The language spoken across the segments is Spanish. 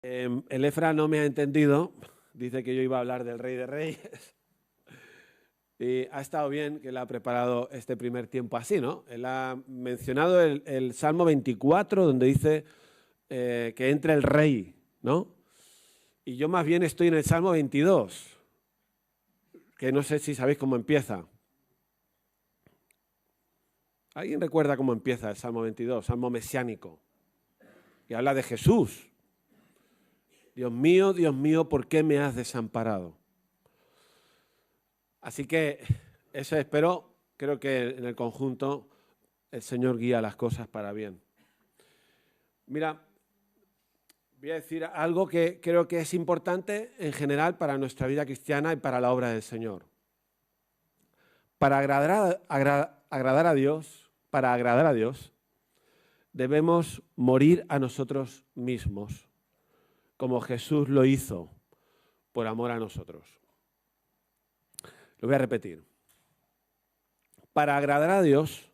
El Efra no me ha entendido, dice que yo iba a hablar del Rey de Reyes. Y ha estado bien que él ha preparado este primer tiempo así, ¿no? Él ha mencionado el Salmo 24, donde dice que entre el Rey, ¿no? Y yo más bien estoy en el Salmo 22, que no sé si sabéis cómo empieza. ¿Alguien recuerda cómo empieza el Salmo 22, Salmo mesiánico? Y habla de Jesús. Dios mío, ¿por qué me has desamparado? Así que eso espero, creo que en el conjunto el Señor guía las cosas para bien. Mira, voy a decir algo que creo que es importante en general para nuestra vida cristiana y para la obra del Señor. Para agradar a Dios, debemos morir a nosotros mismos, como Jesús lo hizo por amor a nosotros. Lo voy a repetir. Para agradar a Dios,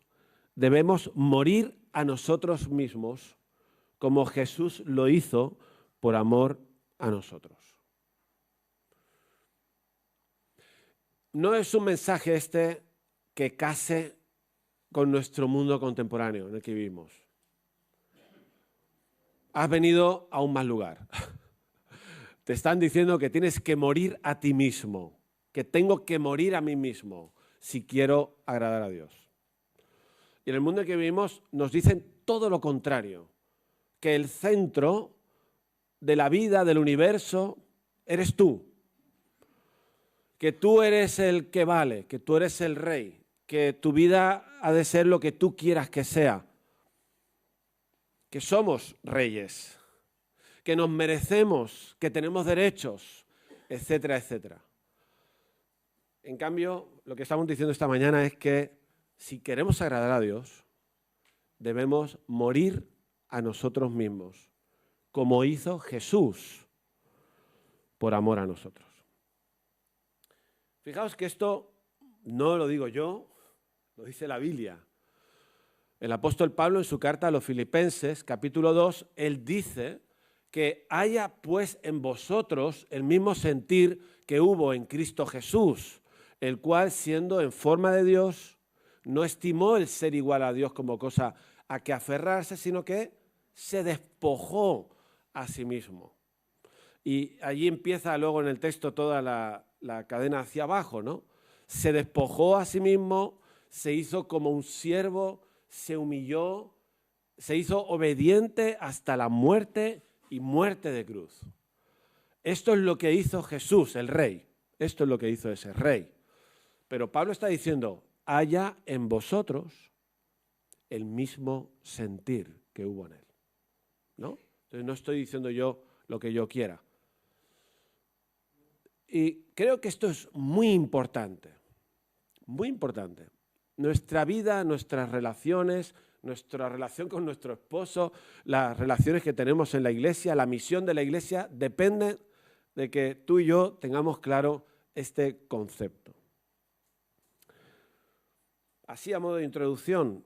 debemos morir a nosotros mismos, como Jesús lo hizo por amor a nosotros. No es un mensaje este que case con nuestro mundo contemporáneo en el que vivimos. Has venido a un mal lugar. Te están diciendo que tienes que morir a ti mismo, que tengo que morir a mí mismo si quiero agradar a Dios. Y en el mundo en que vivimos nos dicen todo lo contrario, que el centro de la vida, del universo, eres tú. Que tú eres el que vale, que tú eres el rey, que tu vida ha de ser lo que tú quieras que sea. Que somos reyes, que nos merecemos, que tenemos derechos, etcétera, etcétera. En cambio, lo que estamos diciendo esta mañana es que si queremos agradar a Dios, debemos morir a nosotros mismos, como hizo Jesús por amor a nosotros. Fijaos que esto no lo digo yo, lo dice la Biblia. El apóstol Pablo en su carta a los Filipenses, capítulo 2, él dice que haya pues en vosotros el mismo sentir que hubo en Cristo Jesús, el cual siendo en forma de Dios, no estimó el ser igual a Dios como cosa a que aferrarse, sino que se despojó a sí mismo. Y allí empieza luego en el texto toda la cadena hacia abajo, ¿no? Se despojó a sí mismo, se hizo como un siervo, se humilló, se hizo obediente hasta la muerte y muerte de cruz. Esto es lo que hizo Jesús, el Rey. Esto es lo que hizo ese Rey. Pero Pablo está diciendo, haya en vosotros el mismo sentir que hubo en él, ¿no? Entonces no estoy diciendo yo lo que yo quiera. Y creo que esto es muy importante, muy importante. Nuestra vida, nuestras relaciones, nuestra relación con nuestro esposo, las relaciones que tenemos en la iglesia, la misión de la iglesia, dependen de que tú y yo tengamos claro este concepto. Así a modo de introducción,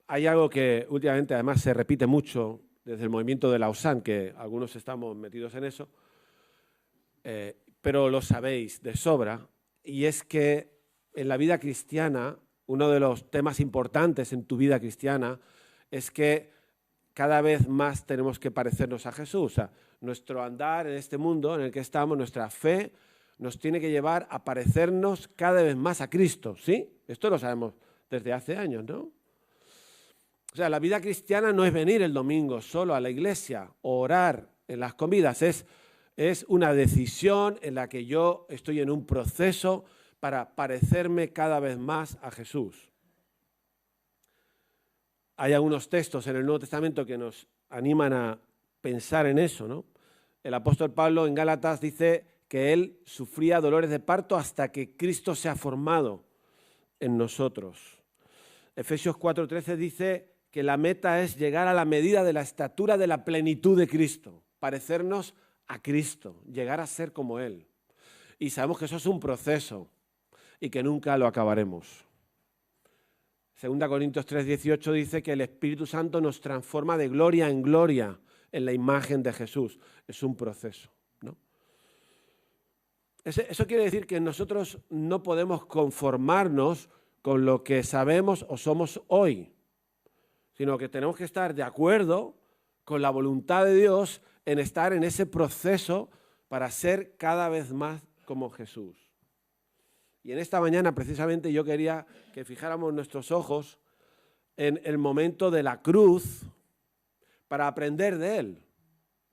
hay algo que últimamente además se repite mucho desde el movimiento de Lausanne, que algunos estamos metidos en eso, pero lo sabéis de sobra, y es que en la vida cristiana, uno de los temas importantes en tu vida cristiana es que cada vez más tenemos que parecernos a Jesús. O sea, nuestro andar en este mundo en el que estamos, nuestra fe, nos tiene que llevar a parecernos cada vez más a Cristo, ¿sí? Esto lo sabemos desde hace años, ¿no? O sea, la vida cristiana no es venir el domingo solo a la iglesia o orar en las comidas, es una decisión en la que yo estoy en un proceso para parecerme cada vez más a Jesús. Hay algunos textos en el Nuevo Testamento que nos animan a pensar en eso, ¿no? El apóstol Pablo en Gálatas dice que él sufría dolores de parto hasta que Cristo se ha formado en nosotros. Efesios 4:13 dice que la meta es llegar a la medida de la estatura de la plenitud de Cristo, parecernos a Cristo, llegar a ser como Él. Y sabemos que eso es un proceso y que nunca lo acabaremos. 2 Corintios 3:18 dice que el Espíritu Santo nos transforma de gloria en gloria en la imagen de Jesús. Es un proceso, ¿no? Eso quiere decir que nosotros no podemos conformarnos con lo que sabemos o somos hoy, sino que tenemos que estar de acuerdo con la voluntad de Dios en estar en ese proceso para ser cada vez más como Jesús. Y en esta mañana precisamente yo quería que fijáramos nuestros ojos en el momento de la cruz para aprender de Él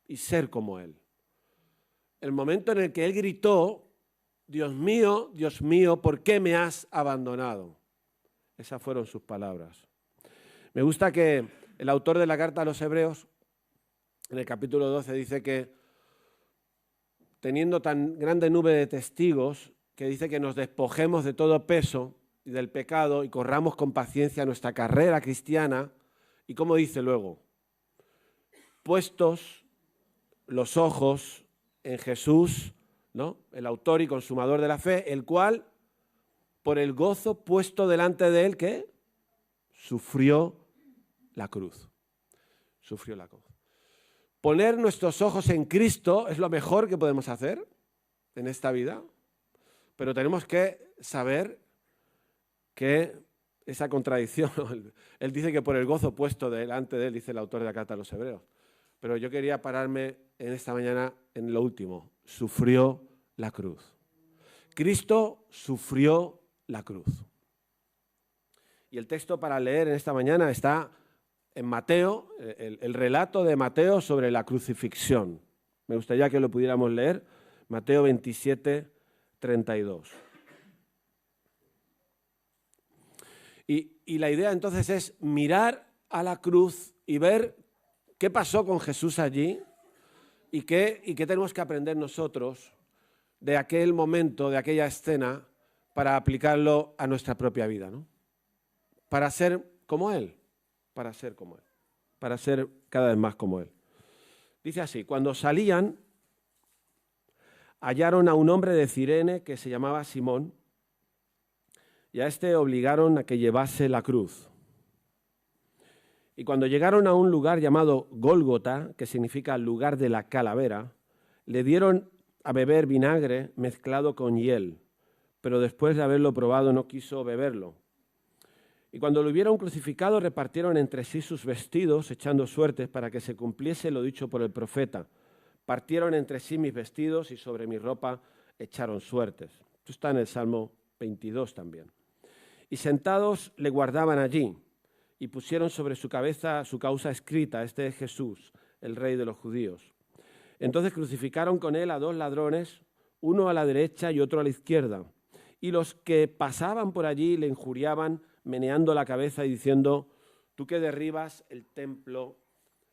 y ser como Él. El momento en el que Él gritó, Dios mío, ¿por qué me has abandonado? Esas fueron sus palabras. Me gusta que el autor de la carta a los Hebreos, en el capítulo 12, dice que teniendo tan grande nube de testigos, que dice que nos despojemos de todo peso y del pecado y corramos con paciencia nuestra carrera cristiana. Y como dice luego, puestos los ojos en Jesús, ¿no? El autor y consumador de la fe, el cual, por el gozo puesto delante de él, ¿qué? Sufrió la cruz. Sufrió la cruz. Poner nuestros ojos en Cristo es lo mejor que podemos hacer en esta vida, pero tenemos que saber que esa contradicción, él dice que por el gozo puesto delante de él, dice el autor de la carta a los Hebreos, pero yo quería pararme en esta mañana en lo último, sufrió la cruz. Cristo sufrió la cruz. Y el texto para leer en esta mañana está en Mateo, el relato de Mateo sobre la crucifixión. Me gustaría que lo pudiéramos leer, Mateo 27, 32. Y la idea entonces es mirar a la cruz y ver qué pasó con Jesús allí y qué tenemos que aprender nosotros de aquel momento, de aquella escena, para aplicarlo a nuestra propia vida, ¿no? Para ser como Él, para ser como Él, para ser cada vez más como Él. Dice así, cuando salían, hallaron a un hombre de Cirene que se llamaba Simón, y a este obligaron a que llevase la cruz. Y cuando llegaron a un lugar llamado Gólgota, que significa lugar de la calavera, le dieron a beber vinagre mezclado con hiel, pero después de haberlo probado no quiso beberlo. Y cuando lo hubieron crucificado, repartieron entre sí sus vestidos, echando suertes para que se cumpliese lo dicho por el profeta. Partieron entre sí mis vestidos y sobre mi ropa echaron suertes. Esto está en el Salmo 22 también. Y sentados le guardaban allí y pusieron sobre su cabeza su causa escrita, este es Jesús, el Rey de los judíos. Entonces crucificaron con él a dos ladrones, uno a la derecha y otro a la izquierda. Y los que pasaban por allí le injuriaban, meneando la cabeza y diciendo, tú que derribas el templo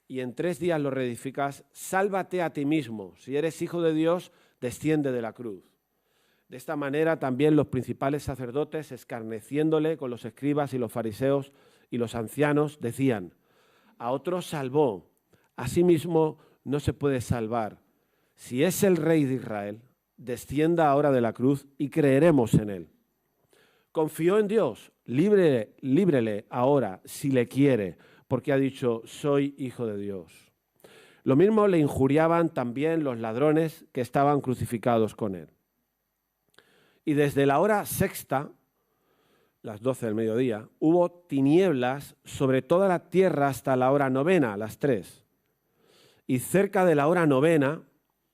y en 3 días lo reedificas, sálvate a ti mismo. Si eres hijo de Dios, desciende de la cruz. De esta manera también los principales sacerdotes, escarneciéndole con los escribas y los fariseos y los ancianos, decían, a otro salvó, a sí mismo no se puede salvar. Si es el Rey de Israel, descienda ahora de la cruz y creeremos en él. Confió en Dios, líbrele ahora si le quiere, porque ha dicho, soy hijo de Dios. Lo mismo le injuriaban también los ladrones que estaban crucificados con él. Y desde la hora sexta, las 12 del mediodía, hubo tinieblas sobre toda la tierra hasta la hora novena, las 3. Y cerca de la hora novena,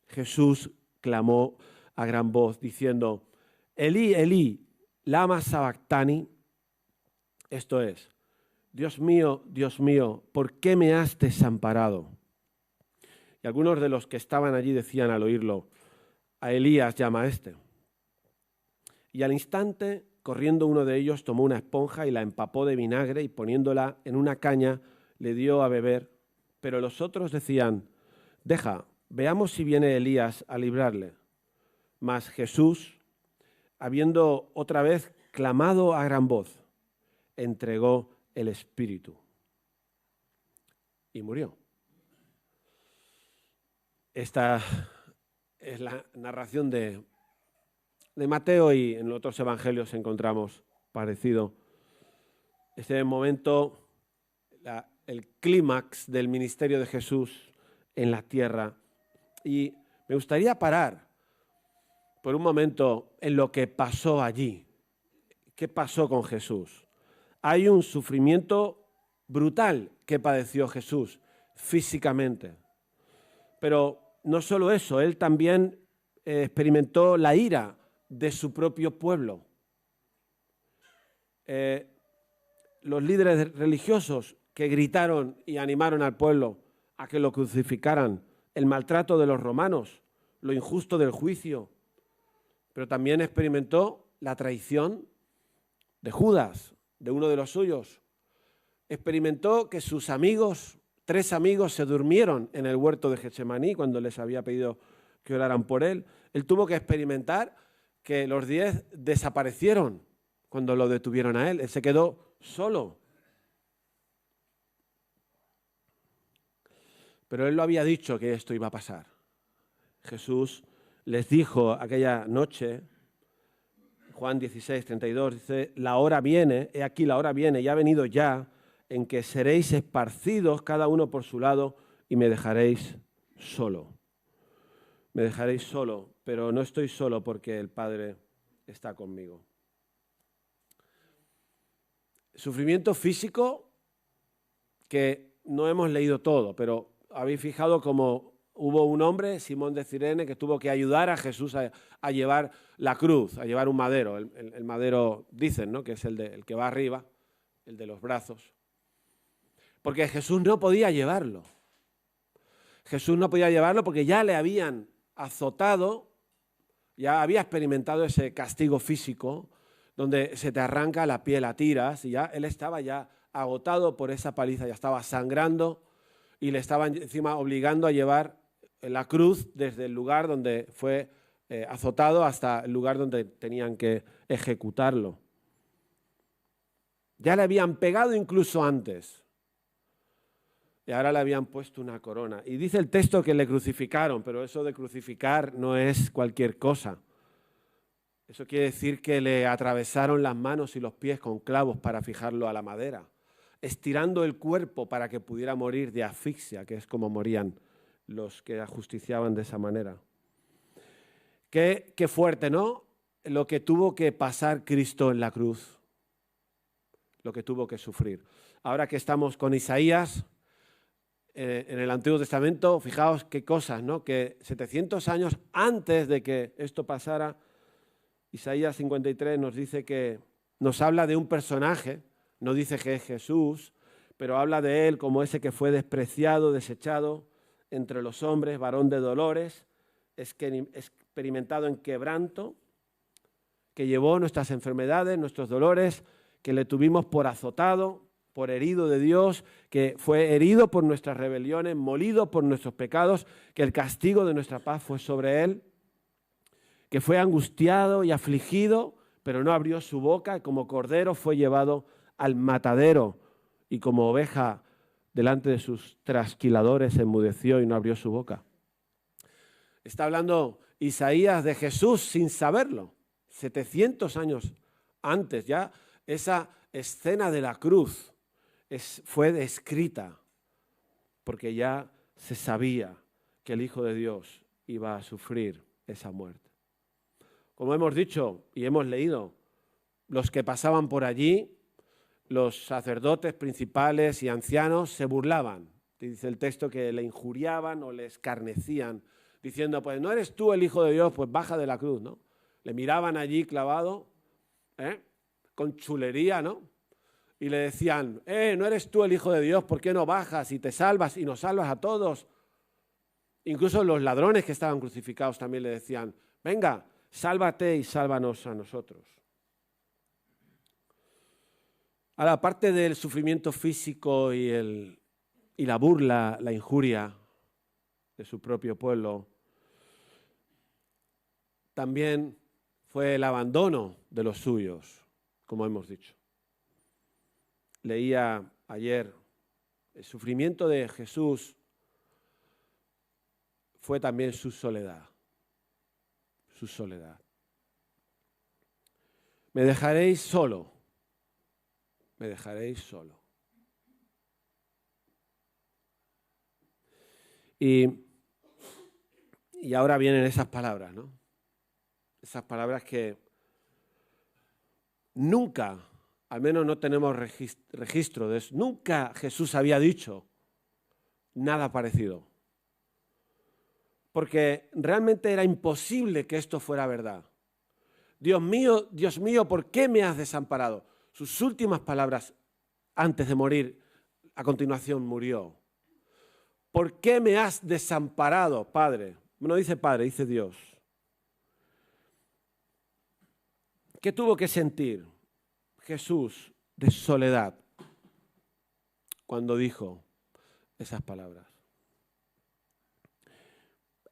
Jesús clamó a gran voz, diciendo, Elí, Elí, lama sabactani, esto es, Dios mío, ¿por qué me has desamparado? Y algunos de los que estaban allí decían al oírlo, a Elías llama a este. Y al instante, corriendo uno de ellos, tomó una esponja y la empapó de vinagre y poniéndola en una caña, le dio a beber. Pero los otros decían, deja, veamos si viene Elías a librarle. Mas Jesús, habiendo otra vez clamado a gran voz, entregó el espíritu y murió. Esta es la narración de Mateo y en otros evangelios encontramos parecido. Este momento, el clímax del ministerio de Jesús en la tierra. Y me gustaría parar por un momento en lo que pasó allí. ¿Qué pasó con Jesús? Hay un sufrimiento brutal que padeció Jesús físicamente. Pero no solo eso, él también experimentó la ira de su propio pueblo. Los líderes religiosos que gritaron y animaron al pueblo a que lo crucificaran, el maltrato de los romanos, lo injusto del juicio, pero también experimentó la traición de Judas, de uno de los suyos. Experimentó que sus amigos, 3 amigos, se durmieron en el huerto de Getsemaní cuando les había pedido que oraran por él. Él tuvo que experimentar que los 10 desaparecieron cuando lo detuvieron a él. Él se quedó solo. Pero él lo había dicho que esto iba a pasar. Jesús les dijo aquella noche, Juan 16, 32, dice, la hora viene, he aquí la hora viene, y ha venido ya, en que seréis esparcidos cada uno por su lado y me dejaréis solo. Me dejaréis solo, pero no estoy solo porque el Padre está conmigo. Sufrimiento físico que no hemos leído todo, pero habéis fijado cómo hubo un hombre, Simón de Cirene, que tuvo que ayudar a Jesús a llevar la cruz, a llevar un madero. El madero, dicen, ¿no?, que es el que va arriba, el de los brazos. Porque Jesús no podía llevarlo. Jesús no podía llevarlo porque ya le habían azotado, ya había experimentado ese castigo físico, donde se te arranca la piel a tiras, y ya él estaba ya agotado por esa paliza, ya estaba sangrando, y le estaban encima obligando a llevar la cruz desde el lugar donde fue azotado hasta el lugar donde tenían que ejecutarlo. Ya le habían pegado incluso antes. Y ahora le habían puesto una corona. Y dice el texto que le crucificaron, pero eso de crucificar no es cualquier cosa. Eso quiere decir que le atravesaron las manos y los pies con clavos para fijarlo a la madera, estirando el cuerpo para que pudiera morir de asfixia, que es como morían los que ajusticiaban de esa manera. Qué fuerte, ¿no? Lo que tuvo que pasar Cristo en la cruz, lo que tuvo que sufrir. Ahora que estamos con Isaías, en el Antiguo Testamento, fijaos qué cosas, ¿no? Que 700 años antes de que esto pasara, Isaías 53 nos dice que nos habla de un personaje, no dice que es Jesús, pero habla de él como ese que fue despreciado, desechado entre los hombres, varón de dolores, experimentado en quebranto, que llevó nuestras enfermedades, nuestros dolores, que le tuvimos por azotado, por herido de Dios, que fue herido por nuestras rebeliones, molido por nuestros pecados, que el castigo de nuestra paz fue sobre él, que fue angustiado y afligido, pero no abrió su boca, y como cordero fue llevado al matadero, y como oveja delante de sus trasquiladores se enmudeció y no abrió su boca. Está hablando Isaías de Jesús sin saberlo, 700 años antes ya, esa escena de la cruz fue descrita, porque ya se sabía que el Hijo de Dios iba a sufrir esa muerte. Como hemos dicho y hemos leído, los que pasaban por allí, los sacerdotes principales y ancianos, se burlaban. Dice el texto que le injuriaban o le escarnecían, diciendo, pues no eres tú el Hijo de Dios, pues baja de la cruz, ¿no? Le miraban allí clavado, con chulería, ¿no? Y le decían, no eres tú el Hijo de Dios, ¿por qué no bajas y te salvas y nos salvas a todos? Incluso los ladrones que estaban crucificados también le decían, venga, sálvate y sálvanos a nosotros. Ahora, aparte del sufrimiento físico y la burla, la injuria de su propio pueblo, también fue el abandono de los suyos, como hemos dicho. Leía ayer, el sufrimiento de Jesús fue también su soledad. Su soledad. Me dejaréis solo. Me dejaréis solo. Y ahora vienen esas palabras, ¿no? Esas palabras que nunca, al menos no tenemos registro de eso, nunca Jesús había dicho nada parecido. Porque realmente era imposible que esto fuera verdad. Dios mío, ¿por qué me has desamparado? Sus últimas palabras antes de morir, a continuación murió. ¿Por qué me has desamparado, Padre? No dice Padre, dice Dios. ¿Qué tuvo que sentir Jesús de soledad cuando dijo esas palabras?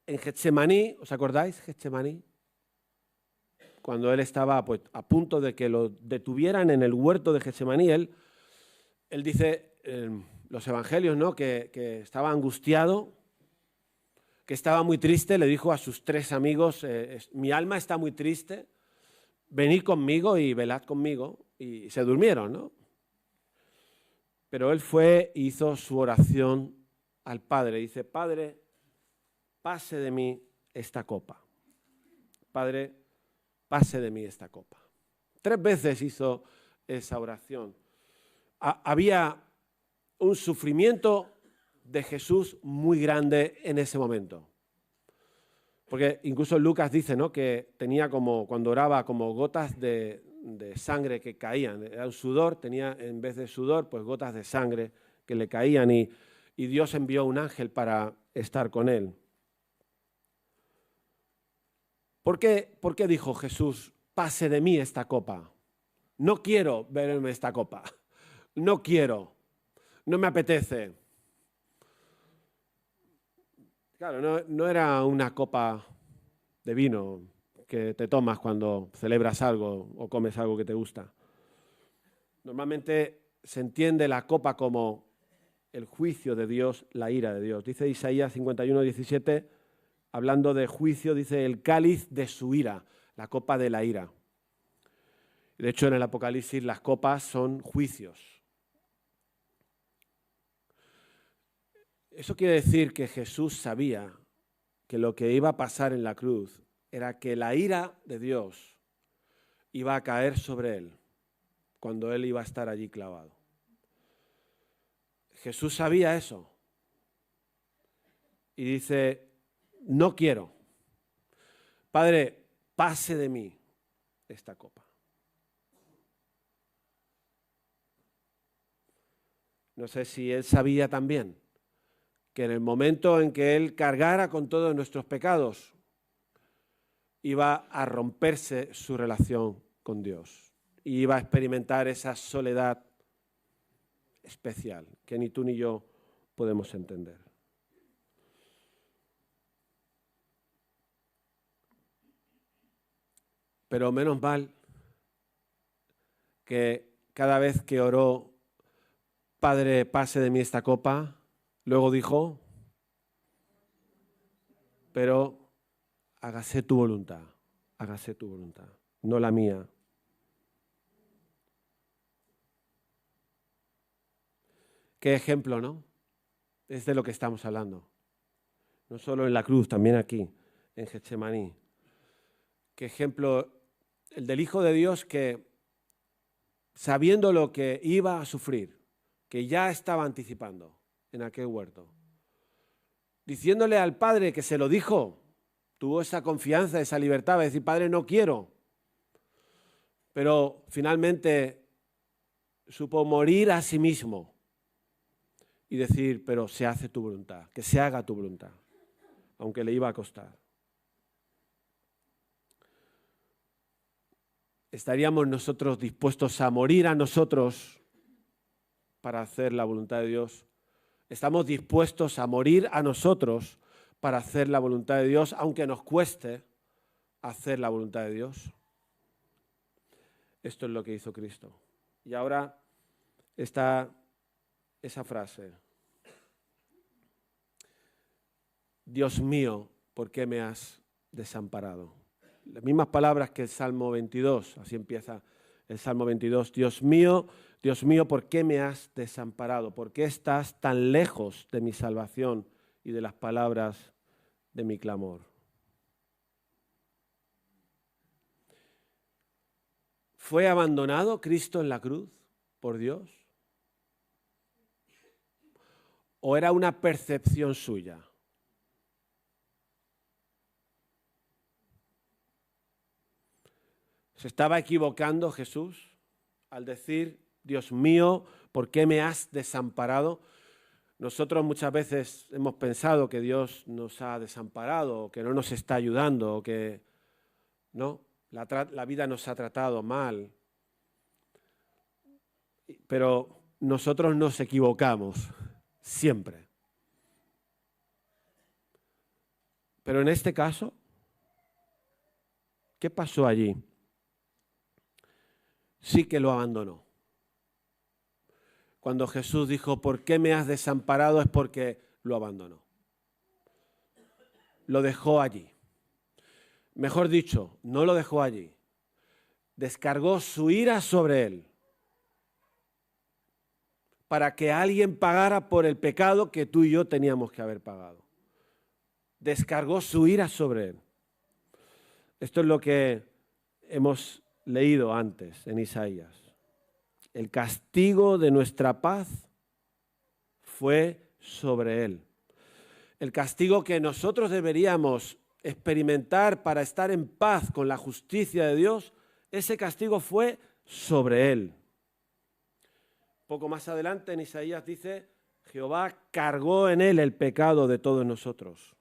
En Getsemaní, ¿os acordáis? Getsemaní, cuando él estaba pues, a punto de que lo detuvieran en el huerto de Getsemaní, él dice en los evangelios, ¿no? que estaba angustiado, que estaba muy triste, le dijo a sus 3 amigos, mi alma está muy triste, venid conmigo y velad conmigo, y se durmieron, ¿no? Pero él fue e hizo su oración al Padre, dice, Padre, pase de mí esta copa. Padre, pase de mí esta copa. 3 veces hizo esa oración. Había un sufrimiento de Jesús muy grande en ese momento. Porque incluso Lucas dice, ¿no? que tenía como, cuando oraba, como gotas de sangre que caían. Era un sudor, tenía en vez de sudor, pues gotas de sangre que le caían y Dios envió un ángel para estar con él. ¿Por qué dijo Jesús, pase de mí esta copa? No quiero beberme esta copa. No quiero. No me apetece. Claro, no era una copa de vino que te tomas cuando celebras algo o comes algo que te gusta. Normalmente se entiende la copa como el juicio de Dios, la ira de Dios. Dice Isaías 51:17, hablando de juicio, dice el cáliz de su ira, la copa de la ira. De hecho, en el Apocalipsis las copas son juicios. Eso quiere decir que Jesús sabía que lo que iba a pasar en la cruz era que la ira de Dios iba a caer sobre él cuando él iba a estar allí clavado. Jesús sabía eso y dice, no quiero. Padre, pase de mí esta copa. No sé si él sabía también que en el momento en que él cargara con todos nuestros pecados, iba a romperse su relación con Dios. Y iba a experimentar esa soledad especial que ni tú ni yo podemos entender. Pero menos mal que cada vez que oró, Padre, pase de mí esta copa, luego dijo, pero hágase tu voluntad, no la mía. Qué ejemplo, ¿no? Es de lo que estamos hablando. No solo en la cruz, también aquí, en Getsemaní. Qué ejemplo el del Hijo de Dios que, sabiendo lo que iba a sufrir, que ya estaba anticipando en aquel huerto, diciéndole al Padre que se lo dijo, tuvo esa confianza, esa libertad de decir, Padre, no quiero. Pero finalmente supo morir a sí mismo y decir, pero se hace tu voluntad, que se haga tu voluntad, aunque le iba a costar. ¿Estaríamos nosotros dispuestos a morir a nosotros para hacer la voluntad de Dios? ¿Estamos dispuestos a morir a nosotros para hacer la voluntad de Dios, aunque nos cueste hacer la voluntad de Dios? Esto es lo que hizo Cristo. Y ahora está esa frase. Dios mío, ¿por qué me has desamparado? Las mismas palabras que el Salmo 22, así empieza el Salmo 22. Dios mío, ¿por qué me has desamparado? ¿Por qué estás tan lejos de mi salvación y de las palabras de mi clamor. ¿Fue abandonado Cristo en la cruz por Dios? ¿O era una percepción suya? ¿Se estaba equivocando Jesús al decir, Dios mío, ¿por qué me has desamparado? Nosotros muchas veces hemos pensado que Dios nos ha desamparado, o que no nos está ayudando, o que no, la vida nos ha tratado mal. Pero nosotros nos equivocamos, siempre. Pero en este caso, ¿qué pasó allí? Sí que lo abandonó. Cuando Jesús dijo, ¿por qué me has desamparado? Es porque lo abandonó. Lo dejó allí. Mejor dicho, no lo dejó allí. Descargó su ira sobre él para que alguien pagara por el pecado que tú y yo teníamos que haber pagado. Descargó su ira sobre él. Esto es lo que hemos leído antes en Isaías. El castigo de nuestra paz fue sobre él. El castigo que nosotros deberíamos experimentar para estar en paz con la justicia de Dios, ese castigo fue sobre él. Poco más adelante en Isaías dice, Jehová cargó en él el pecado de todos nosotros.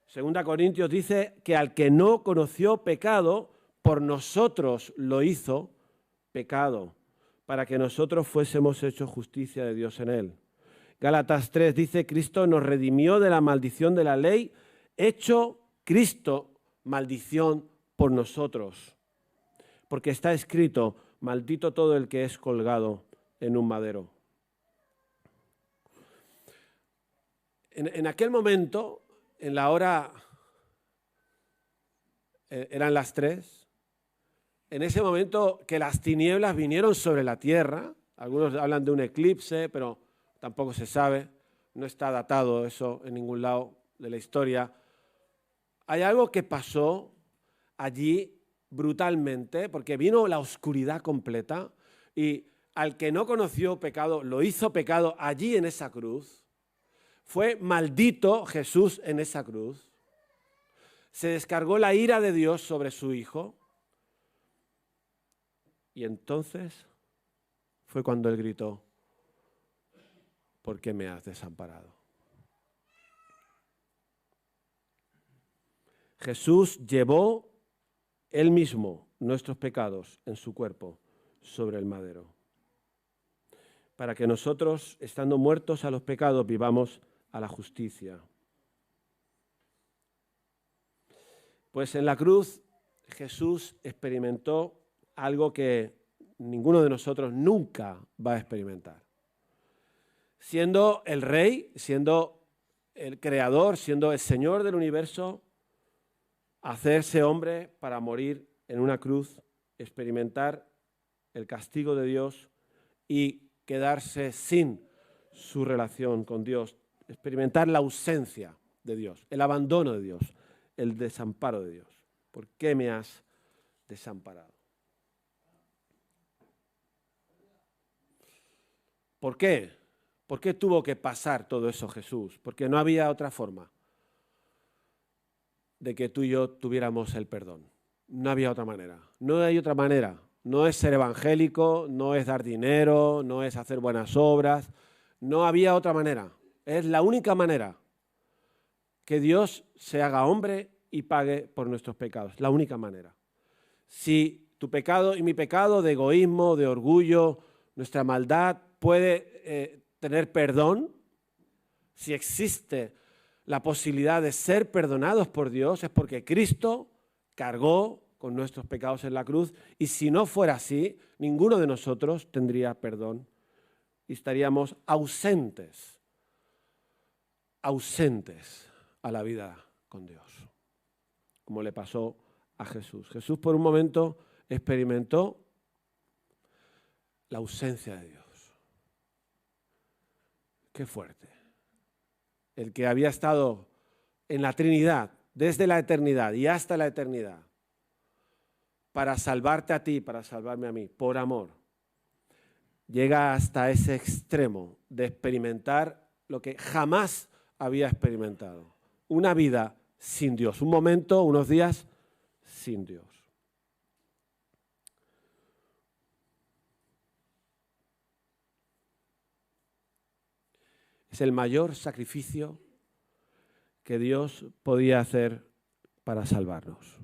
Segunda Corintios dice que al que no conoció pecado, por nosotros lo hizo pecado, para que nosotros fuésemos hechos justicia de Dios en él. Gálatas 3 dice, Cristo nos redimió de la maldición de la ley, hecho Cristo maldición por nosotros. Porque está escrito, maldito todo el que es colgado en un madero. En aquel momento, en la hora, eran las 3, en ese momento que las tinieblas vinieron sobre la tierra, algunos hablan de un eclipse, pero tampoco se sabe, no está datado eso en ningún lado de la historia. Hay algo que pasó allí brutalmente, porque vino la oscuridad completa y al que no conoció pecado, lo hizo pecado allí en esa cruz. Fue maldito Jesús en esa cruz. Se descargó la ira de Dios sobre su Hijo. Y entonces fue cuando él gritó, ¿por qué me has desamparado? Jesús llevó él mismo nuestros pecados en su cuerpo sobre el madero, para que nosotros, estando muertos a los pecados, vivamos a la justicia. Pues en la cruz Jesús experimentó algo que ninguno de nosotros nunca va a experimentar. Siendo el Rey, siendo el Creador, siendo el Señor del universo, hacerse hombre para morir en una cruz, experimentar el castigo de Dios y quedarse sin su relación con Dios, experimentar la ausencia de Dios, el abandono de Dios, el desamparo de Dios. ¿Por qué me has desamparado? ¿Por qué? ¿Por qué tuvo que pasar todo eso Jesús? Porque no había otra forma de que tú y yo tuviéramos el perdón. No había otra manera. No hay otra manera. No es ser evangélico, no es dar dinero, no es hacer buenas obras. No había otra manera. Es la única manera que Dios se haga hombre y pague por nuestros pecados. La única manera. Si tu pecado y mi pecado de egoísmo, de orgullo, nuestra maldad puede tener perdón, si existe la posibilidad de ser perdonados por Dios, es porque Cristo cargó con nuestros pecados en la cruz, y si no fuera así, ninguno de nosotros tendría perdón y estaríamos ausentes a la vida con Dios, como le pasó a Jesús. Jesús por un momento experimentó la ausencia de Dios. Qué fuerte. el que había estado en la Trinidad desde la eternidad y hasta la eternidad, para salvarte a ti, para salvarme a mí, por amor, llega hasta ese extremo de experimentar lo que jamás había experimentado. Una vida sin Dios, un momento, unos días sin Dios. Es el mayor sacrificio que Dios podía hacer para salvarnos.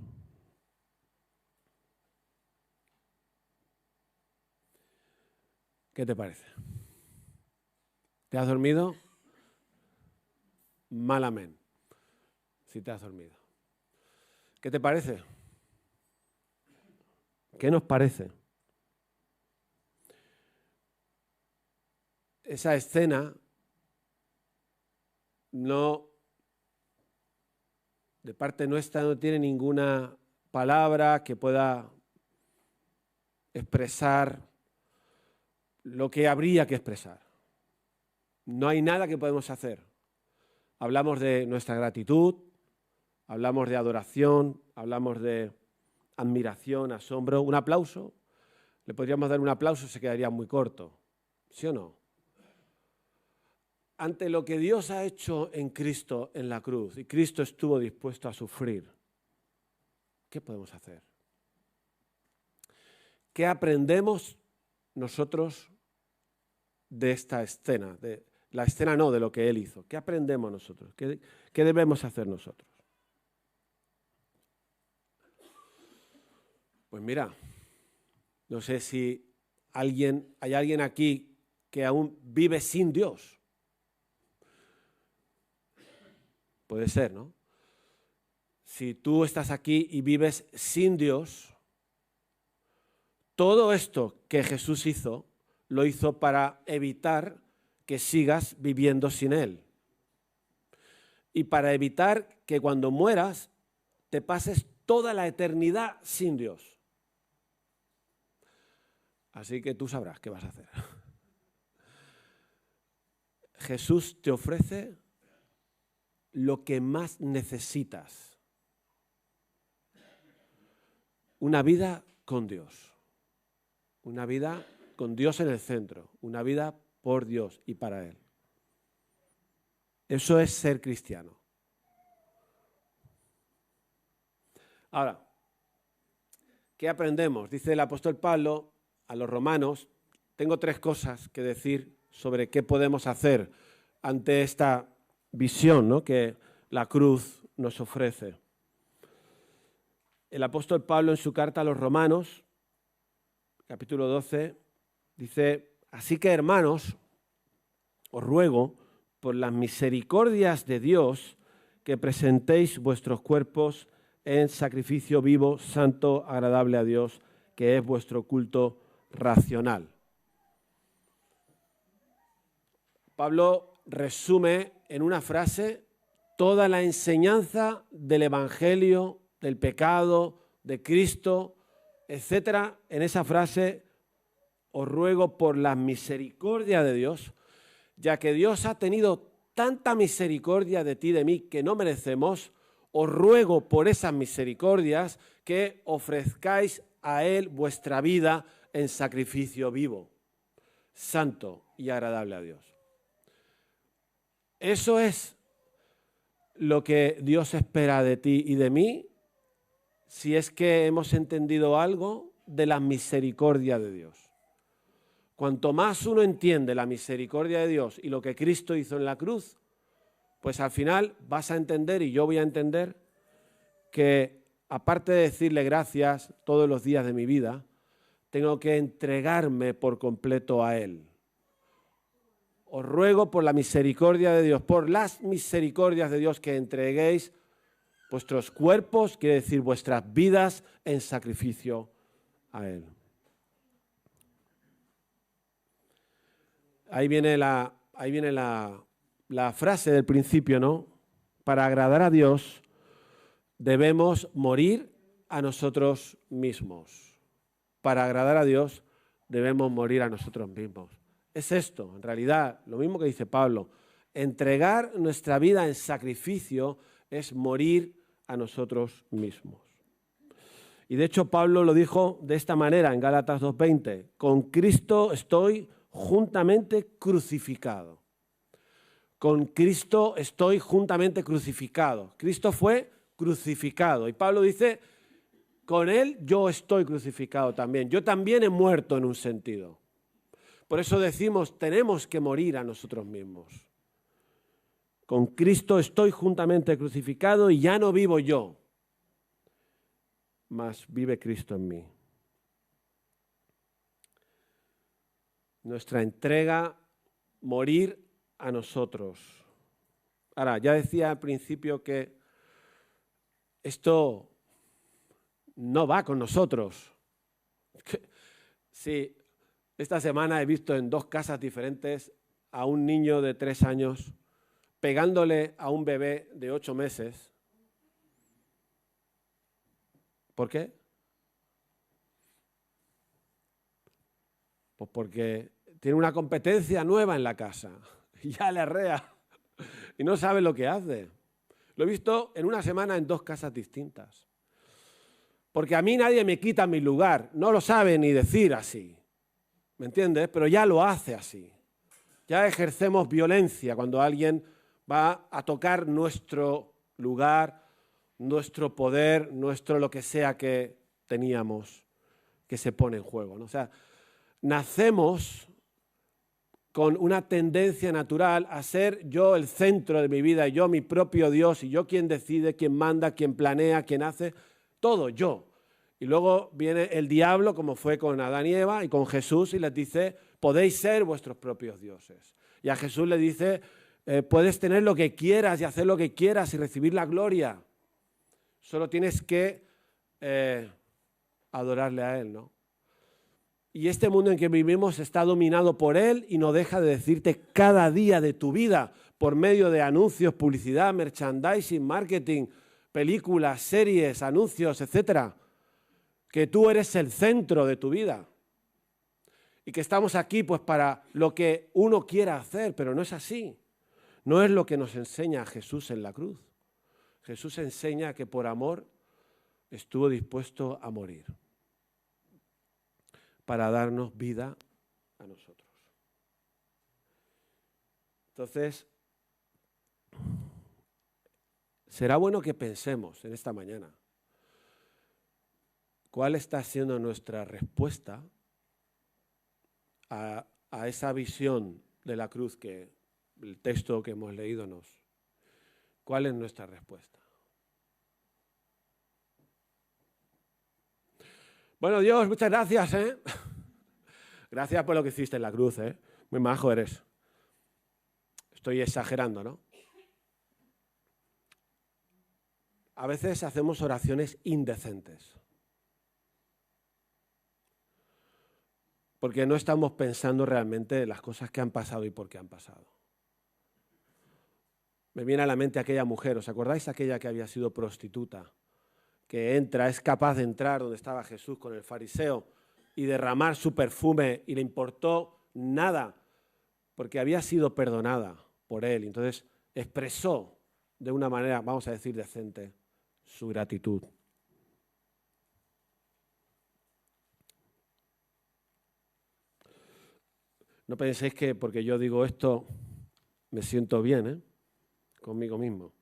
¿Qué te parece? ¿Te has dormido? Mal amén. Si te has dormido. ¿Qué te parece? ¿Qué nos parece? Esa escena no, de parte nuestra, no tiene ninguna palabra que pueda expresar lo que habría que expresar. No hay nada que podemos hacer. Hablamos de nuestra gratitud, hablamos de adoración, hablamos de admiración, asombro. Un aplauso, le podríamos dar un aplauso, se quedaría muy corto. ¿Sí o no? Ante lo que Dios ha hecho en Cristo en la cruz, y Cristo estuvo dispuesto a sufrir, ¿qué podemos hacer? ¿Qué aprendemos nosotros de esta escena? De la escena no, de lo que Él hizo. ¿Qué aprendemos nosotros? ¿Qué debemos hacer nosotros? Pues mira, no sé si hay alguien aquí que aún vive sin Dios. Puede ser, ¿no? Si tú estás aquí y vives sin Dios, todo esto que Jesús hizo, lo hizo para evitar que sigas viviendo sin Él. Y para evitar que cuando mueras te pases toda la eternidad sin Dios. Así que tú sabrás qué vas a hacer. Jesús te ofrece lo que más necesitas. Una vida con Dios. Una vida con Dios en el centro. Una vida por Dios y para Él. Eso es ser cristiano. Ahora, ¿qué aprendemos? Dice el apóstol Pablo a los romanos, tengo 3 cosas que decir sobre qué podemos hacer ante esta visión, ¿no?, que la cruz nos ofrece. El apóstol Pablo en su carta a los romanos, capítulo 12, dice, así que hermanos, os ruego por las misericordias de Dios que presentéis vuestros cuerpos en sacrificio vivo, santo, agradable a Dios, que es vuestro culto racional. Pablo resume en una frase toda la enseñanza del Evangelio, del pecado, de Cristo, etcétera. En esa frase, os ruego por la misericordia de Dios, ya que Dios ha tenido tanta misericordia de ti y de mí que no merecemos, os ruego por esas misericordias que ofrezcáis a Él vuestra vida en sacrificio vivo, santo y agradable a Dios. Eso es lo que Dios espera de ti y de mí, si es que hemos entendido algo de la misericordia de Dios. Cuanto más uno entiende la misericordia de Dios y lo que Cristo hizo en la cruz, pues al final vas a entender, y yo voy a entender, que aparte de decirle gracias todos los días de mi vida, tengo que entregarme por completo a Él. Os ruego por la misericordia de Dios, por las misericordias de Dios, que entreguéis vuestros cuerpos, quiere decir vuestras vidas, en sacrificio a Él. Ahí viene la frase del principio, ¿no? Para agradar a Dios debemos morir a nosotros mismos. Para agradar a Dios debemos morir a nosotros mismos. Es esto, en realidad, lo mismo que dice Pablo, entregar nuestra vida en sacrificio es morir a nosotros mismos. Y de hecho Pablo lo dijo de esta manera en Gálatas 2:20, con Cristo estoy juntamente crucificado. Con Cristo estoy juntamente crucificado. Cristo fue crucificado. Y Pablo dice, con Él yo estoy crucificado también. Yo también he muerto en un sentido. Por eso decimos, tenemos que morir a nosotros mismos. Con Cristo estoy juntamente crucificado y ya no vivo yo, mas vive Cristo en mí. Nuestra entrega, morir a nosotros. Ahora, ya decía al principio que esto no va con nosotros. Sí, esta semana he visto en 2 casas diferentes a un niño de 3 años pegándole a un bebé de 8 meses. ¿Por qué? Pues porque tiene una competencia nueva en la casa y ya le arrea y no sabe lo que hace. Lo he visto en una semana en 2 casas distintas. Porque a mí nadie me quita mi lugar, no lo sabe ni decir así, ¿me entiendes? Pero ya lo hace así. Ya ejercemos violencia cuando alguien va a tocar nuestro lugar, nuestro poder, nuestro lo que sea que teníamos, que se pone en juego, ¿no? O sea, nacemos con una tendencia natural a ser yo el centro de mi vida, yo mi propio Dios, y yo quien decide, quien manda, quien planea, quien hace, todo yo. Y luego viene el diablo, como fue con Adán y Eva, y con Jesús, y les dice, podéis ser vuestros propios dioses. Y a Jesús le dice, puedes tener lo que quieras y hacer lo que quieras y recibir la gloria. Solo tienes que adorarle a Él, ¿no? Y este mundo en que vivimos está dominado por Él y no deja de decirte cada día de tu vida, por medio de anuncios, publicidad, merchandising, marketing, películas, series, anuncios, etcétera, que tú eres el centro de tu vida. Y que estamos aquí pues para lo que uno quiera hacer, pero no es así. No es lo que nos enseña Jesús en la cruz. Jesús enseña que por amor estuvo dispuesto a morir para darnos vida a nosotros. Entonces, será bueno que pensemos en esta mañana cuál está siendo nuestra respuesta a esa visión de la cruz que el texto que hemos leído nos. ¿Cuál es nuestra respuesta? Bueno, Dios, muchas gracias, ¿eh? Gracias por lo que hiciste en la cruz, ¿eh? Muy majo eres. Estoy exagerando, ¿no? A veces hacemos oraciones indecentes. Porque no estamos pensando realmente en las cosas que han pasado y por qué han pasado. Me viene a la mente aquella mujer, ¿os acordáis aquella que había sido prostituta? Que entra, es capaz de entrar donde estaba Jesús con el fariseo y derramar su perfume y le importó nada porque había sido perdonada por él. Entonces expresó de una manera, vamos a decir, decente, su gratitud. No penséis que porque yo digo esto me siento bien, ¿eh? Conmigo mismo.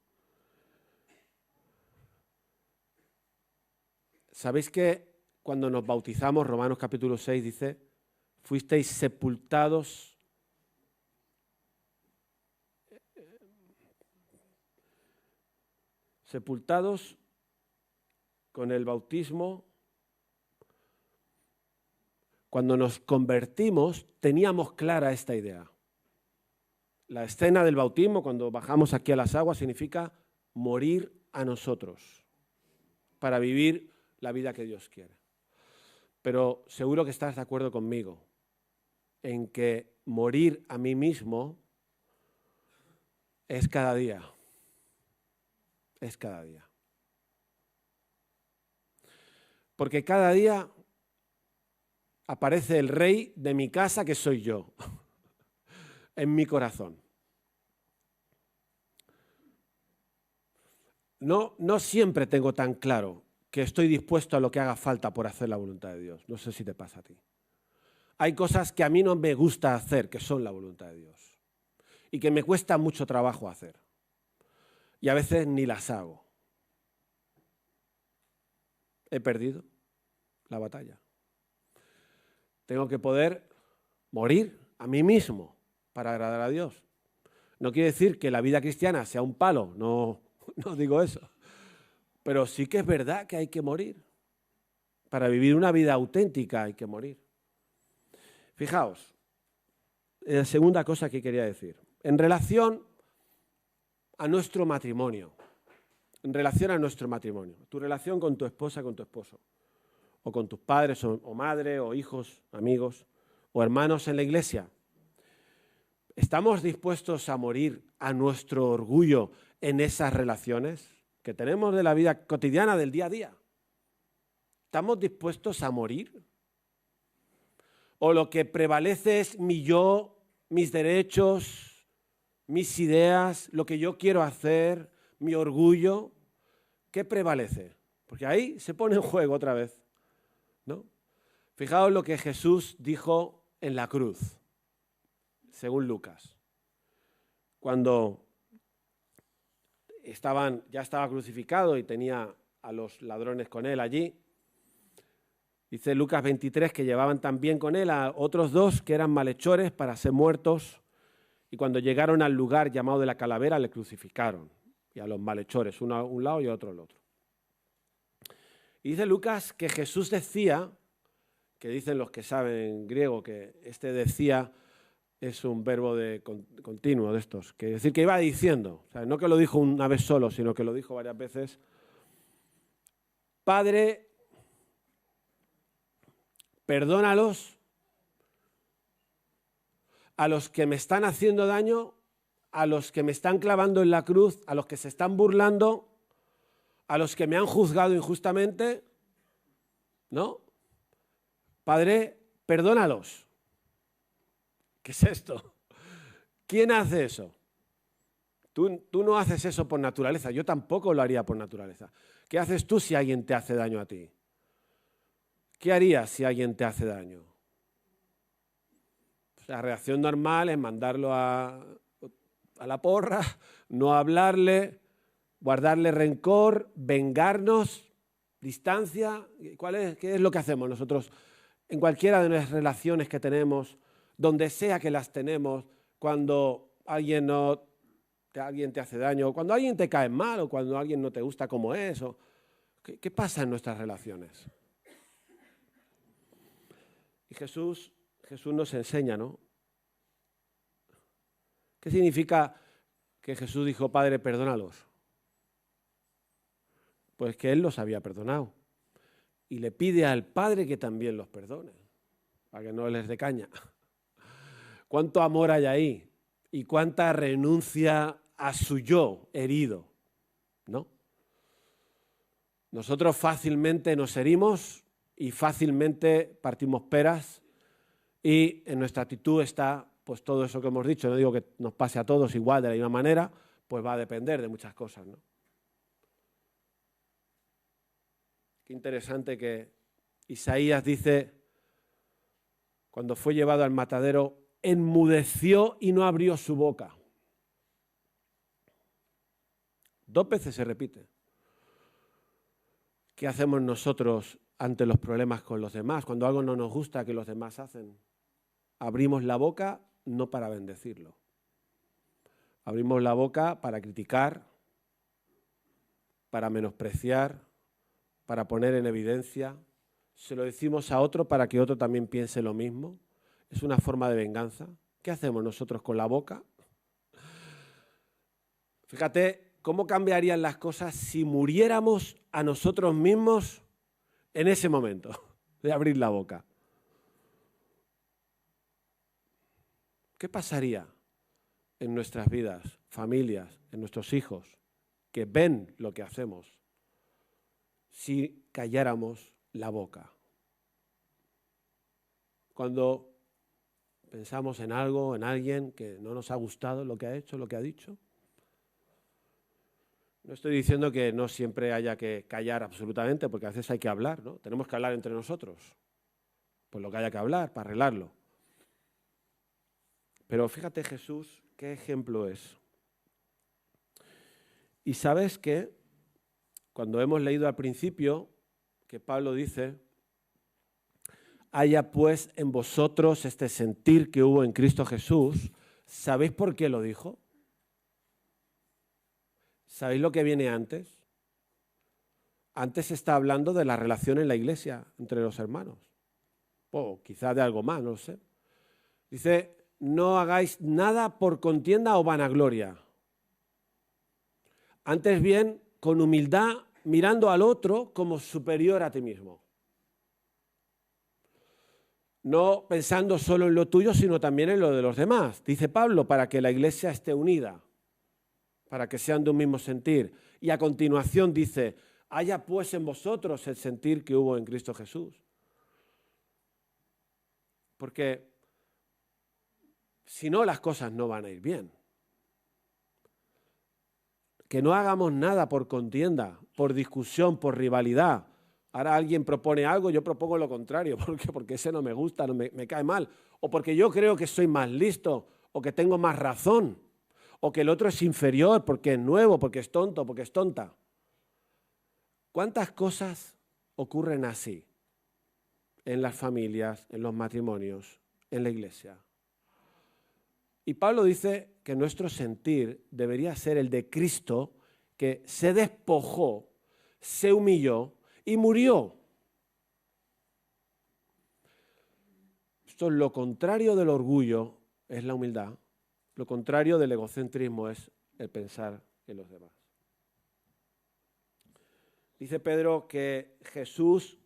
¿Sabéis que cuando nos bautizamos, Romanos capítulo 6 dice, fuisteis sepultados con el bautismo? Cuando nos convertimos, teníamos clara esta idea. La escena del bautismo, cuando bajamos aquí a las aguas, significa morir a nosotros para vivir la vida que Dios quiere. Pero seguro que estás de acuerdo conmigo en que morir a mí mismo es cada día. Es cada día. Porque cada día aparece el rey de mi casa, que soy yo, en mi corazón. no siempre tengo tan claro que estoy dispuesto a lo que haga falta por hacer la voluntad de Dios. No sé si te pasa a ti. Hay cosas que a mí no me gusta hacer, que son la voluntad de Dios, y que me cuesta mucho trabajo hacer. Y a veces ni las hago. He perdido la batalla. Tengo que poder morir a mí mismo para agradar a Dios. No quiere decir que la vida cristiana sea un palo, no digo eso. Pero sí que es verdad que hay que morir. Para vivir una vida auténtica hay que morir. Fijaos, la segunda cosa que quería decir. En relación a nuestro matrimonio, tu relación con tu esposa, con tu esposo, o con tus padres o madre, o hijos, amigos, o hermanos en la iglesia. ¿Estamos dispuestos a morir a nuestro orgullo en esas relaciones que tenemos de la vida cotidiana, del día a día? ¿Estamos dispuestos a morir? ¿O lo que prevalece es mi yo, mis derechos, mis ideas, lo que yo quiero hacer, mi orgullo? ¿Qué prevalece? Porque ahí se pone en juego otra vez, ¿no? Fijaos lo que Jesús dijo en la cruz, según Lucas. Cuando ya estaba crucificado y tenía a los ladrones con él allí, dice Lucas 23 que llevaban también con él a otros dos que eran malhechores para ser muertos, y cuando llegaron al lugar llamado de la Calavera le crucificaron, y a los malhechores, uno a un lado y otro al otro. Y dice Lucas que Jesús decía, que dicen los que saben griego, que este decía es un verbo continuo de estos, que decir que iba diciendo, o sea, no que lo dijo una vez solo, sino que lo dijo varias veces: Padre, perdónalos a los que me están haciendo daño, a los que me están clavando en la cruz, a los que se están burlando, a los que me han juzgado injustamente, ¿no? Padre, perdónalos. ¿Qué es esto? ¿Quién hace eso? Tú no haces eso por naturaleza, yo tampoco lo haría por naturaleza. ¿Qué haces tú si alguien te hace daño a ti? ¿Qué harías si alguien te hace daño? La reacción normal es mandarlo a la porra, no hablarle, guardarle rencor, vengarnos, distancia. ¿Qué es lo que hacemos nosotros en cualquiera de nuestras relaciones que tenemos, donde sea que las tenemos, cuando alguien te hace daño, cuando alguien te cae mal o cuando alguien no te gusta como es? ¿Qué pasa en nuestras relaciones? Y Jesús nos enseña, ¿no? ¿Qué significa que Jesús dijo, Padre, perdónalos? Pues que Él los había perdonado. Y le pide al Padre que también los perdone, para que no les dé caña. ¿Cuánto amor hay ahí? Y cuánta renuncia a su yo herido, ¿no? Nosotros fácilmente nos herimos y fácilmente partimos peras, y en nuestra actitud está pues todo eso que hemos dicho. No digo que nos pase a todos igual, de la misma manera, pues va a depender de muchas cosas, ¿no? Qué interesante que Isaías dice, cuando fue llevado al matadero, enmudeció y no abrió su boca. 2 veces se repite. ¿Qué hacemos nosotros ante los problemas con los demás? Cuando algo no nos gusta que los demás hacen, abrimos la boca no para bendecirlo. Abrimos la boca para criticar, para menospreciar, para poner en evidencia. Se lo decimos a otro para que otro también piense lo mismo. Es una forma de venganza. ¿Qué hacemos nosotros con la boca? Fíjate cómo cambiarían las cosas si muriéramos a nosotros mismos en ese momento de abrir la boca. ¿Qué pasaría en nuestras vidas, familias, en nuestros hijos, que ven lo que hacemos, si calláramos la boca? Cuando pensamos en algo, en alguien que no nos ha gustado lo que ha hecho, lo que ha dicho, No estoy diciendo que no siempre haya que callar absolutamente, porque a veces hay que hablar, ¿no? Tenemos que hablar entre nosotros, pues lo que haya que hablar para arreglarlo. Pero fíjate Jesús, qué ejemplo es. Y sabes que cuando hemos leído al principio que Pablo dice, haya pues en vosotros este sentir que hubo en Cristo Jesús, ¿sabéis por qué lo dijo? ¿Sabéis lo que viene antes? Antes está hablando de la relación en la iglesia entre los hermanos. O quizás de algo más, no lo sé. Dice, no hagáis nada por contienda o vanagloria. Antes bien, con humildad, mirando al otro como superior a ti mismo. No pensando solo en lo tuyo, sino también en lo de los demás. Dice Pablo, para que la iglesia esté unida, para que sean de un mismo sentir. Y a continuación dice, haya pues en vosotros el sentir que hubo en Cristo Jesús. Porque si no, las cosas no van a ir bien. Que no hagamos nada por contienda, por discusión, por rivalidad. Ahora alguien propone algo, yo propongo lo contrario. ¿Por qué? Porque ese no me gusta, no me cae mal. O porque yo creo que soy más listo, o que tengo más razón. O que el otro es inferior porque es nuevo, porque es tonto, porque es tonta. ¿Cuántas cosas ocurren así en las familias, en los matrimonios, en la iglesia? Y Pablo dice que nuestro sentir debería ser el de Cristo, que se despojó, se humilló y murió. Esto es lo contrario del orgullo, es la humildad. Lo contrario del egocentrismo es el pensar en los demás. Dice Pedro que Jesús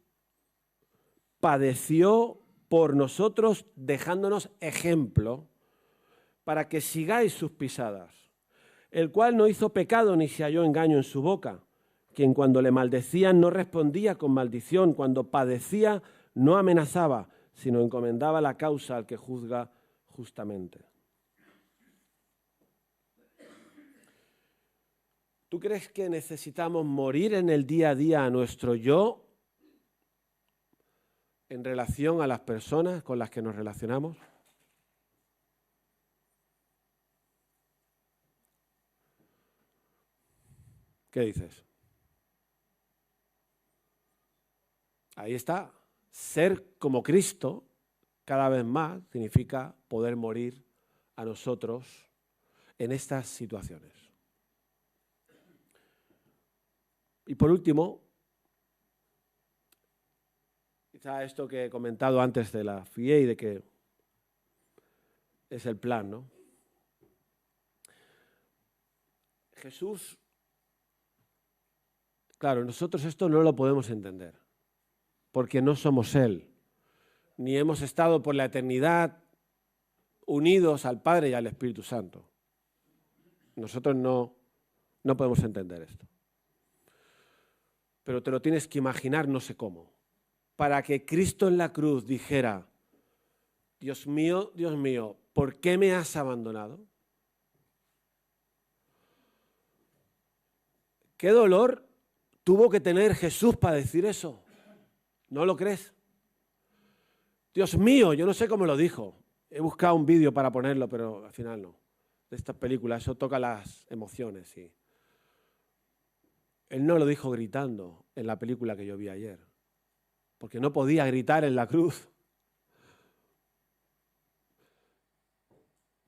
padeció por nosotros dejándonos ejemplo para que sigáis sus pisadas, el cual no hizo pecado ni se halló engaño en su boca, quien cuando le maldecían no respondía con maldición, cuando padecía no amenazaba, sino encomendaba la causa al que juzga justamente. ¿Tú crees que necesitamos morir en el día a día a nuestro yo en relación a las personas con las que nos relacionamos? ¿Qué dices? Ahí está. Ser como Cristo cada vez más significa poder morir a nosotros en estas situaciones. Y por último, quizá esto que he comentado antes de la FIEI, de que es el plan, ¿no? Jesús, claro, nosotros esto no lo podemos entender, porque no somos Él, ni hemos estado por la eternidad unidos al Padre y al Espíritu Santo. Nosotros no podemos entender esto. Pero te lo tienes que imaginar, no sé cómo, para que Cristo en la cruz dijera, Dios mío, ¿por qué me has abandonado? ¿Qué dolor tuvo que tener Jesús para decir eso? ¿No lo crees? Dios mío, yo no sé cómo lo dijo. He buscado un vídeo para ponerlo, pero al final no. De estas películas, eso toca las emociones, sí. Él no lo dijo gritando en la película que yo vi ayer, porque no podía gritar en la cruz.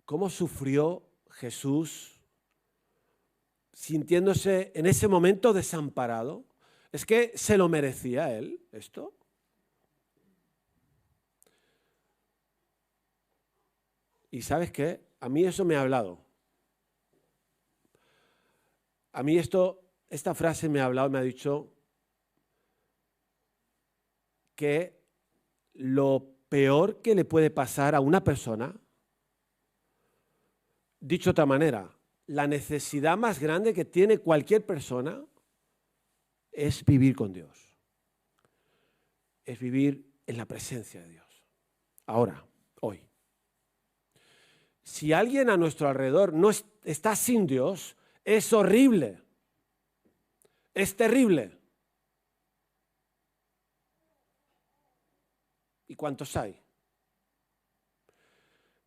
¿Cómo sufrió Jesús sintiéndose en ese momento desamparado? ¿Es que se lo merecía él esto? Y ¿sabes qué? A mí eso me ha hablado. A mí esta frase me ha hablado, me ha dicho que lo peor que le puede pasar a una persona, dicho de otra manera, la necesidad más grande que tiene cualquier persona es vivir con Dios. Es vivir en la presencia de Dios. Ahora, hoy. Si alguien a nuestro alrededor no está sin Dios, es horrible. Es terrible. ¿Y cuántos hay?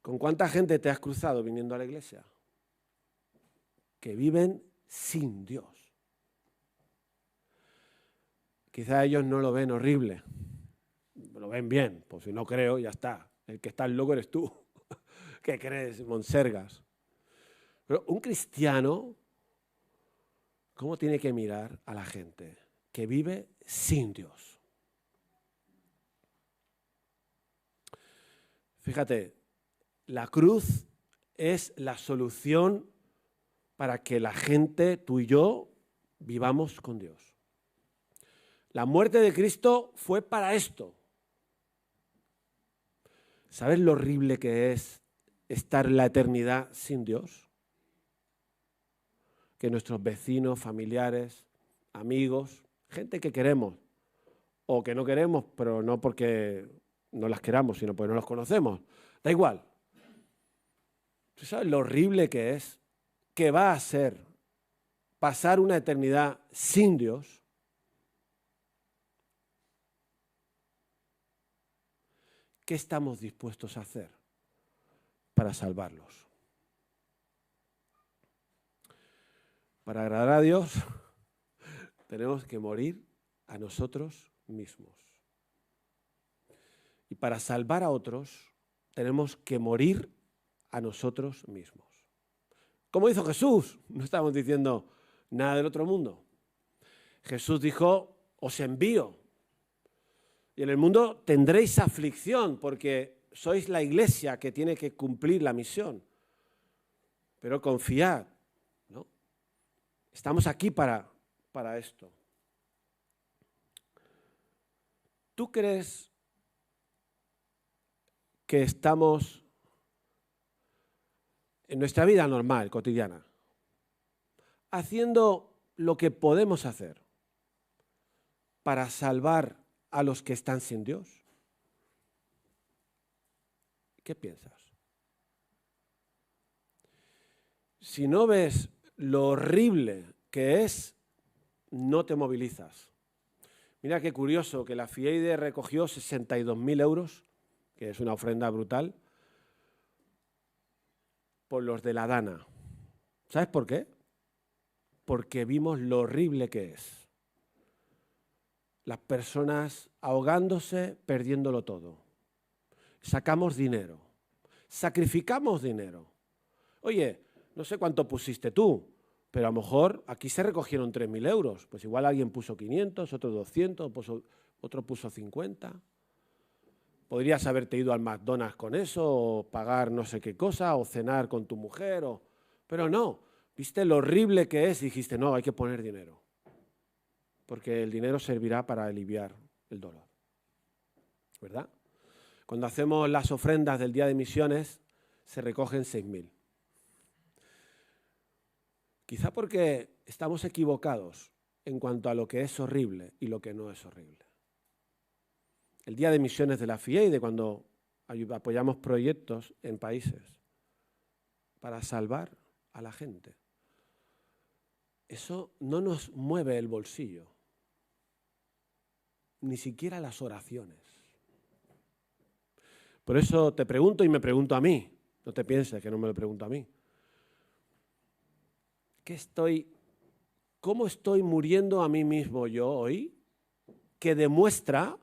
¿Con cuánta gente te has cruzado viniendo a la iglesia? Que viven sin Dios. Quizá ellos no lo ven horrible, lo ven bien, pues si no creo, ya está. El que está loco eres tú. ¿Qué crees, monsergas? Pero un cristiano, ¿cómo tiene que mirar a la gente que vive sin Dios? Fíjate, la cruz es la solución para que la gente, tú y yo, vivamos con Dios. La muerte de Cristo fue para esto. ¿Sabes lo horrible que es estar en la eternidad sin Dios? Que nuestros vecinos, familiares, amigos, gente que queremos o que no queremos, pero no porque no las queramos, sino porque no los conocemos. Da igual. ¿Tú sabes lo horrible que es? Que va a ser pasar una eternidad sin Dios. ¿Qué estamos dispuestos a hacer para salvarlos? Para agradar a Dios tenemos que morir a nosotros mismos. Y para salvar a otros tenemos que morir a nosotros mismos. ¿Cómo hizo Jesús? No estamos diciendo nada del otro mundo. Jesús dijo, os envío. Y en el mundo tendréis aflicción porque sois la iglesia que tiene que cumplir la misión. Pero confiad, ¿no? Estamos aquí para esto. ¿Tú crees que estamos en nuestra vida normal, cotidiana, haciendo lo que podemos hacer para salvar a los que están sin Dios? ¿Qué piensas? Si no ves lo horrible que es, no te movilizas. Mira qué curioso que la FIEIDE recogió 62.000 euros, que es una ofrenda brutal, por los de la Dana. ¿Sabes por qué? Porque vimos lo horrible que es. Las personas ahogándose, perdiéndolo todo. Sacamos dinero, sacrificamos dinero. Oye, no sé cuánto pusiste tú, pero a lo mejor aquí se recogieron 3.000 euros. Pues igual alguien puso 500, otro 200, otro puso 50. Podrías haberte ido al McDonald's con eso, o pagar no sé qué cosa, o cenar con tu mujer, pero no. Viste lo horrible que es y dijiste, no, hay que poner dinero. Porque el dinero servirá para aliviar el dolor. ¿Verdad? Cuando hacemos las ofrendas del Día de Misiones, se recogen 6.000. Quizá porque estamos equivocados en cuanto a lo que es horrible y lo que no es horrible. El Día de Misiones de la FIEIDE, cuando apoyamos proyectos en países para salvar a la gente, eso no nos mueve el bolsillo, ni siquiera las oraciones. Por eso te pregunto y me pregunto a mí, no te pienses que no me lo pregunto a mí. ¿Cómo estoy muriendo a mí mismo yo hoy? Que demuestra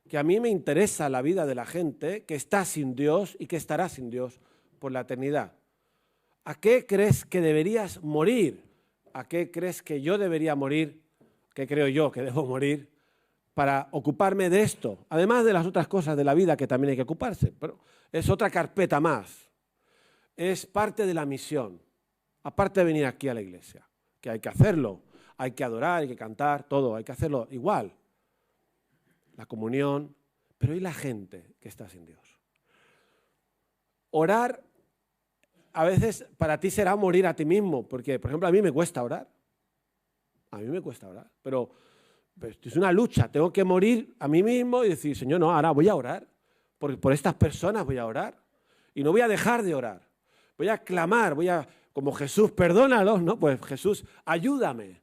que a mí me interesa la vida de la gente que está sin Dios y que estará sin Dios por la eternidad. ¿A qué crees que deberías morir? ¿A qué crees que yo debería morir? ¿Qué creo yo que debo morir para ocuparme de esto? Además de las otras cosas de la vida que también hay que ocuparse. Pero es otra carpeta más. Es parte de la misión. Aparte de venir aquí a la iglesia, que hay que hacerlo. Hay que adorar, hay que cantar, todo. Hay que hacerlo igual. La comunión. Pero ¿y la gente que está sin Dios? Orar a veces para ti será morir a ti mismo, porque, por ejemplo, a mí me cuesta orar. A mí me cuesta orar, pero es una lucha. Tengo que morir a mí mismo y decir, Señor, no, ahora voy a orar. Por estas personas voy a orar. Y no voy a dejar de orar. Voy a clamar, como Jesús, perdónalos, ¿no? Pues Jesús, ayúdame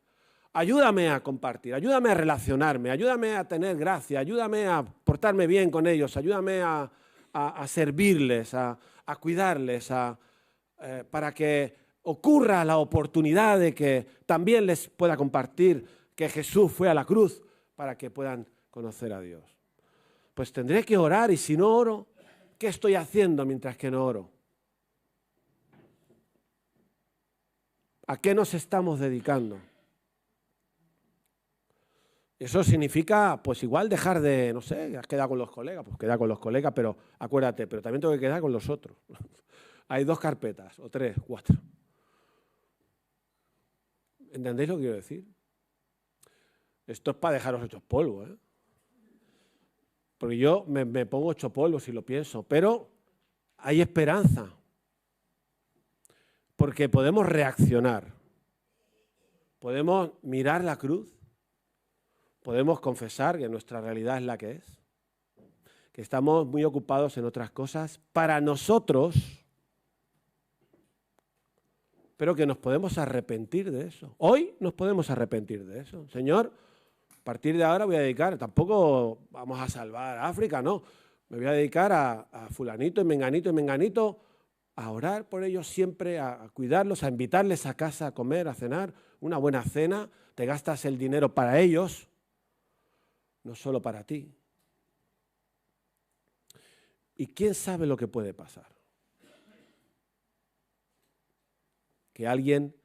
ayúdame a compartir, ayúdame a relacionarme, ayúdame a tener gracia, ayúdame a portarme bien con ellos, ayúdame a servirles, a cuidarles, para que ocurra la oportunidad de que también les pueda compartir que Jesús fue a la cruz para que puedan conocer a Dios. Pues tendré que orar, y si no oro, ¿qué estoy haciendo mientras que no oro? ¿A qué nos estamos dedicando? Eso significa, pues igual dejar de, no sé, has quedado con los colegas, pues queda con los colegas, pero acuérdate, pero también tengo que quedar con los otros. Hay 2 carpetas, o 3, 4. ¿Entendéis lo que quiero decir? Esto es para dejaros hechos polvo, ¿eh? Porque yo me pongo hecho polvo si lo pienso, pero hay esperanza. Porque podemos reaccionar. Podemos mirar la cruz. Podemos confesar que nuestra realidad es la que es. Que estamos muy ocupados en otras cosas para nosotros, pero que nos podemos arrepentir de eso. Hoy nos podemos arrepentir de eso. Señor, a partir de ahora voy a dedicar, tampoco vamos a salvar a África, no. Me voy a dedicar a fulanito y menganito, a orar por ellos siempre, a cuidarlos, a invitarles a casa a comer, a cenar, una buena cena. Te gastas el dinero para ellos, no solo para ti. ¿Y quién sabe lo que puede pasar? Que alguien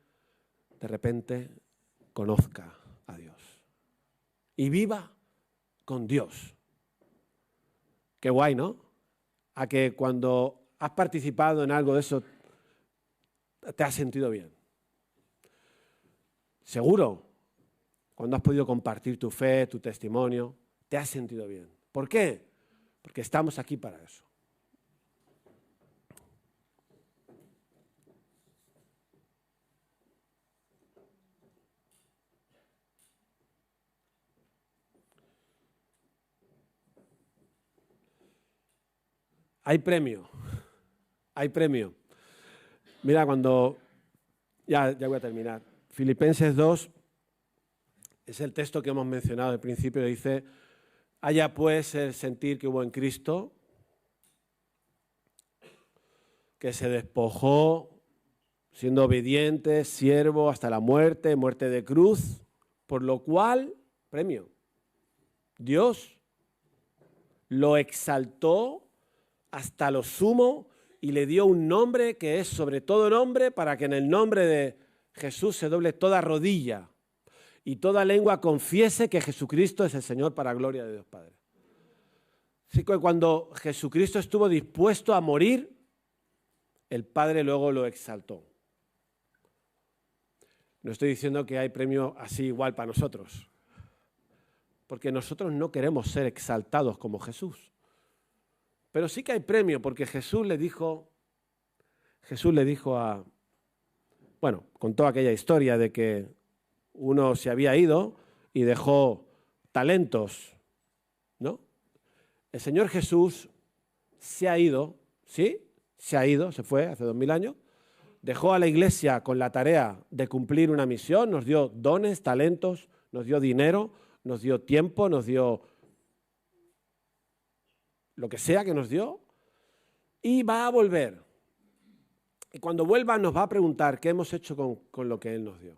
de repente conozca a Dios y viva con Dios. Qué guay, ¿no? A que cuando has participado en algo de eso te has sentido bien. Seguro, cuando has podido compartir tu fe, tu testimonio, te has sentido bien. ¿Por qué? Porque estamos aquí para eso. Hay premio, hay premio. Mira, cuando, ya voy a terminar, Filipenses 2 es el texto que hemos mencionado al principio, dice, haya pues el sentir que hubo en Cristo, que se despojó siendo obediente, siervo hasta la muerte, muerte de cruz, por lo cual, premio, Dios lo exaltó hasta lo sumo y le dio un nombre que es sobre todo nombre, para que en el nombre de Jesús se doble toda rodilla y toda lengua confiese que Jesucristo es el Señor, para gloria de Dios Padre. Así que cuando Jesucristo estuvo dispuesto a morir, el Padre luego lo exaltó. No estoy diciendo que hay premio así igual para nosotros, porque nosotros no queremos ser exaltados como Jesús. Pero sí que hay premio, porque Jesús le dijo contó aquella historia de que uno se había ido y dejó talentos, ¿no? El Señor Jesús se ha ido, ¿sí? Se fue hace 2000 años, dejó a la iglesia con la tarea de cumplir una misión, nos dio dones, talentos, nos dio dinero, nos dio tiempo, nos dio lo que sea que nos dio, y va a volver. Y cuando vuelva nos va a preguntar qué hemos hecho con lo que Él nos dio.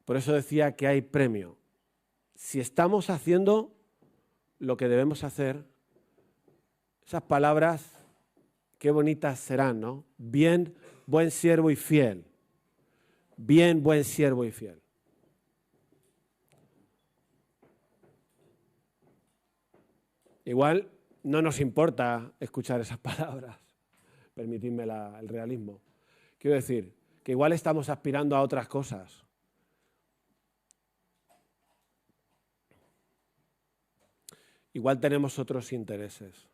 Por eso decía que hay premio. Si estamos haciendo lo que debemos hacer, esas palabras, qué bonitas serán, ¿no? Bien, buen siervo y fiel. Bien, buen siervo y fiel. Igual no nos importa escuchar esas palabras, permitidme el realismo. Quiero decir, que igual estamos aspirando a otras cosas. Igual tenemos otros intereses.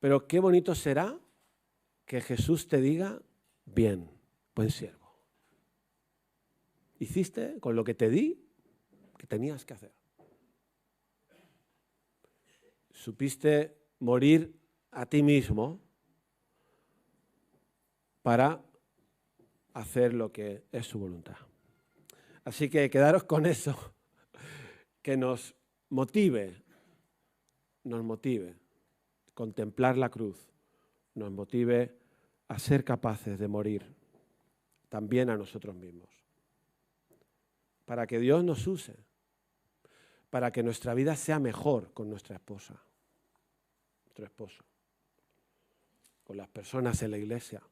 Pero qué bonito será que Jesús te diga, bien, buen siervo. Hiciste con lo que te di, que tenías que hacer. Supiste morir a ti mismo para hacer lo que es su voluntad. Así que quedaros con eso, que nos motive, contemplar la cruz, nos motive a ser capaces de morir también a nosotros mismos, para que Dios nos use, para que nuestra vida sea mejor con nuestra esposa, nuestro esposo, con las personas en la iglesia.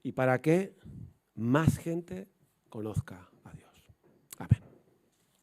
Y para que más gente conozca a Dios.